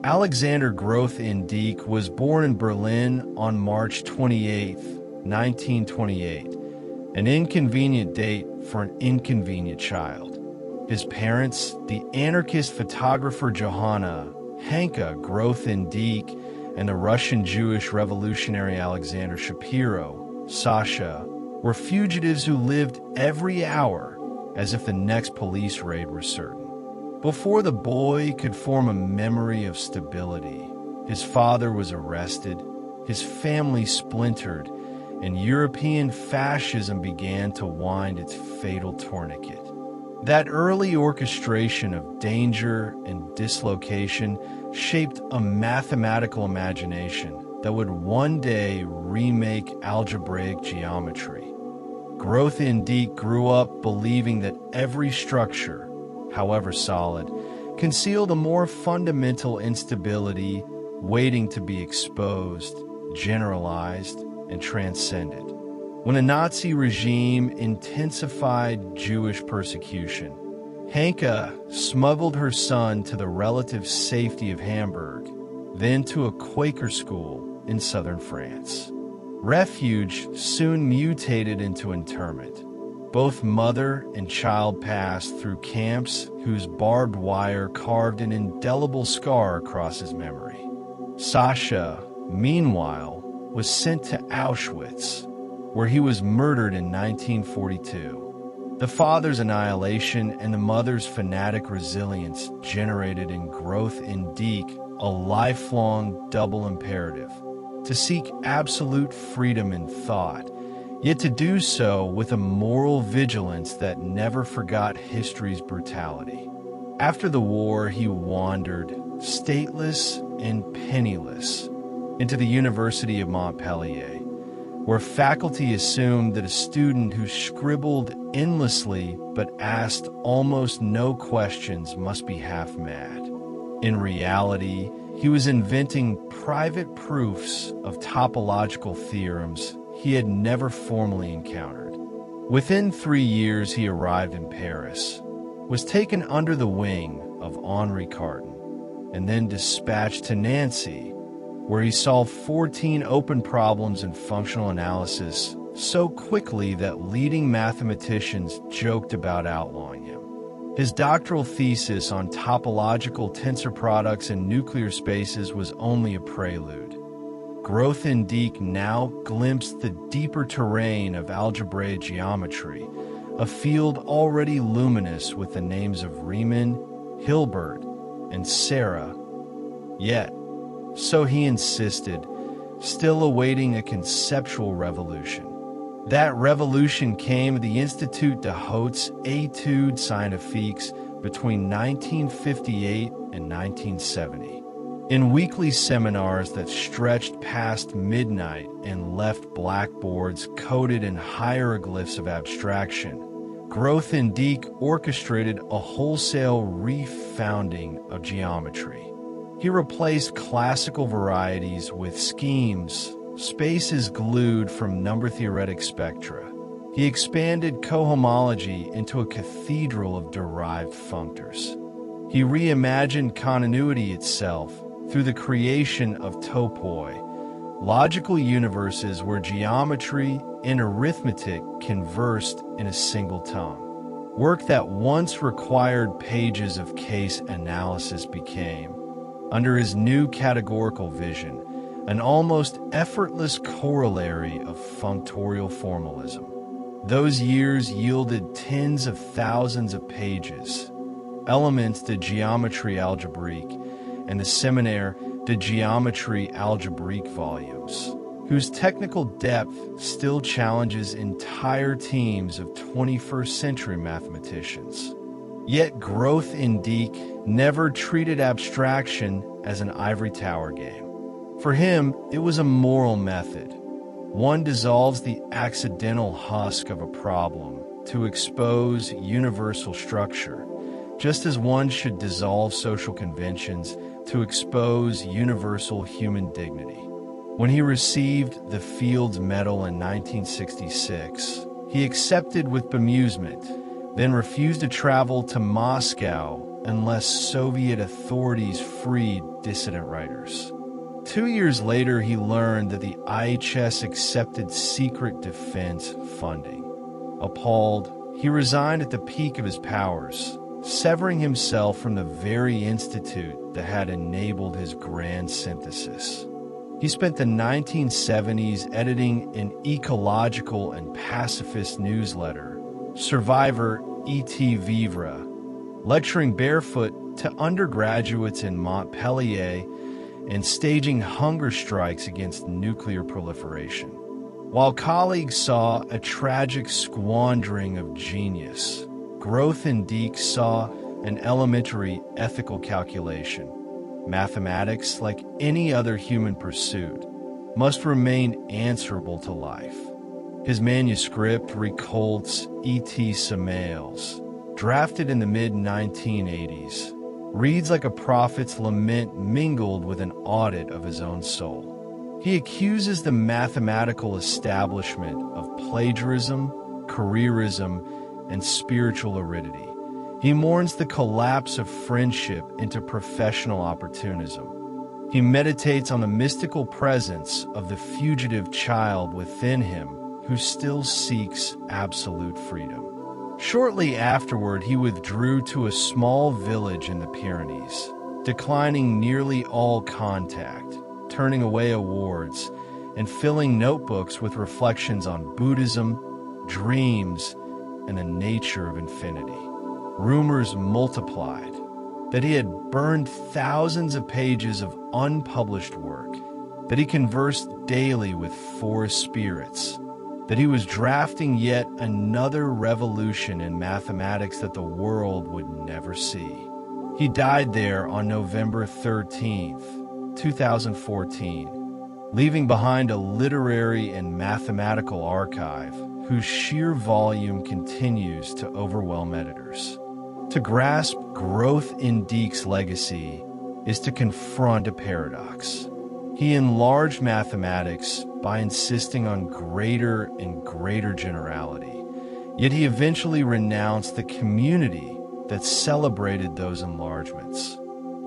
Alexander Grothendieck was born in Berlin on March 28, 1928, an inconvenient date for an inconvenient child. His parents, the anarchist photographer Johanna Hanka Grothendieck and the Russian Jewish revolutionary Alexander Shapiro, Sasha, were fugitives who lived every hour as if the next police raid were certain. Before the boy could form a memory of stability, his father was arrested, his family splintered, and European fascism began to wind its fatal tourniquet. That early orchestration of danger and dislocation shaped a mathematical imagination that would one day remake algebraic geometry. Grothendieck grew up believing that every structure, however solid, concealed a more fundamental instability waiting to be exposed, generalized, and transcended. When a Nazi regime intensified Jewish persecution, Hanka smuggled her son to the relative safety of Hamburg, then to a Quaker school in southern France. Refuge soon mutated into internment. Both mother and child passed through camps whose barbed wire carved an indelible scar across his memory. Sasha, meanwhile, was sent to Auschwitz, where he was murdered in 1942. The father's annihilation and the mother's fanatic resilience generated in Grothendieck a lifelong double imperative: to seek absolute freedom in thought, yet to do so with a moral vigilance that never forgot history's brutality. After the war, he wandered, stateless and penniless, into the University of Montpellier, where faculty assumed that a student who scribbled endlessly but asked almost no questions must be half mad. In reality, he was inventing private proofs of topological theorems he had never formally encountered. Within 3 years, he arrived in Paris, was taken under the wing of Henri Cartan, and then dispatched to Nancy, where he solved 14 open problems in functional analysis so quickly that leading mathematicians joked about outlawing him. His doctoral thesis on topological tensor products in nuclear spaces was only a prelude. Grothendieck now glimpsed the deeper terrain of algebraic geometry, a field already luminous with the names of Riemann, Hilbert, and Serre. Yet, so he insisted, still awaiting a conceptual revolution. That revolution came at the Institut de Hautes Études Scientifiques between 1958 and 1970. In weekly seminars that stretched past midnight and left blackboards coded in hieroglyphs of abstraction, Grothendieck orchestrated a wholesale refounding of geometry. He replaced classical varieties with schemes, spaces glued from number-theoretic spectra. He expanded cohomology into a cathedral of derived functors. He reimagined continuity itself through the creation of topoi, logical universes where geometry and arithmetic conversed in a single tongue. Work that once required pages of case analysis became, under his new categorical vision, an almost effortless corollary of functorial formalism. Those years yielded tens of thousands of pages, Elements de Géométrie Algébrique, and the Séminaire de Géométrie Algébrique volumes, whose technical depth still challenges entire teams of 21st century mathematicians. Yet Grothendieck never treated abstraction as an ivory tower game. For him, it was a moral method. One dissolves the accidental husk of a problem to expose universal structure, just as one should dissolve social conventions to expose universal human dignity. When he received the Fields Medal in 1966, he accepted with bemusement, then refused to travel to Moscow unless Soviet authorities freed dissident writers. 2 years later, he learned that the IHS accepted secret defense funding. Appalled, he resigned at the peak of his powers, severing himself from the very institute that had enabled his grand synthesis. He spent the 1970s editing an ecological and pacifist newsletter, Survivor et Vivre, lecturing barefoot to undergraduates in Montpellier and staging hunger strikes against nuclear proliferation. While colleagues saw a tragic squandering of genius, Grothendieck saw an elementary ethical calculation. Mathematics, like any other human pursuit, must remain answerable to life. His manuscript, Récoltes et Semelles, drafted in the mid-1980s, reads like a prophet's lament mingled with an audit of his own soul. He accuses the mathematical establishment of plagiarism, careerism, and spiritual aridity. He mourns the collapse of friendship into professional opportunism. He meditates on the mystical presence of the fugitive child within him who still seeks absolute freedom. Shortly afterward, he withdrew to a small village in the Pyrenees, declining nearly all contact, turning away awards, and filling notebooks with reflections on Buddhism, dreams, and the nature of infinity. Rumors multiplied that he had burned thousands of pages of unpublished work, that he conversed daily with forest spirits, that he was drafting yet another revolution in mathematics that the world would never see. He died there on November 13th, 2014, leaving behind a literary and mathematical archive whose sheer volume continues to overwhelm editors. To grasp Grothendieck's legacy is to confront a paradox. He enlarged mathematics by insisting on greater and greater generality, yet he eventually renounced the community that celebrated those enlargements.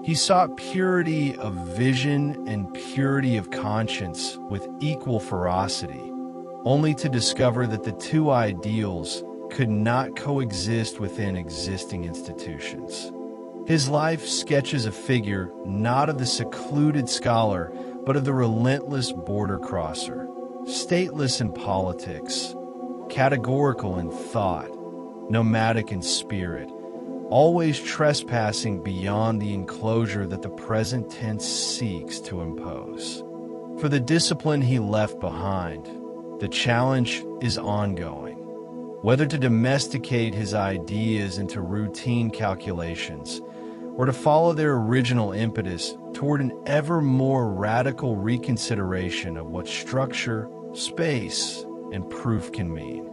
He sought purity of vision and purity of conscience with equal ferocity, only to discover that the two ideals could not coexist within existing institutions. His life sketches a figure not of the secluded scholar, but of the relentless border crosser, stateless in politics, categorical in thought, nomadic in spirit, always trespassing beyond the enclosure that the present tense seeks to impose. For the discipline he left behind, the challenge is ongoing. Whether to domesticate his ideas into routine calculations, or to follow their original impetus toward an ever more radical reconsideration of what structure, space, and proof can mean.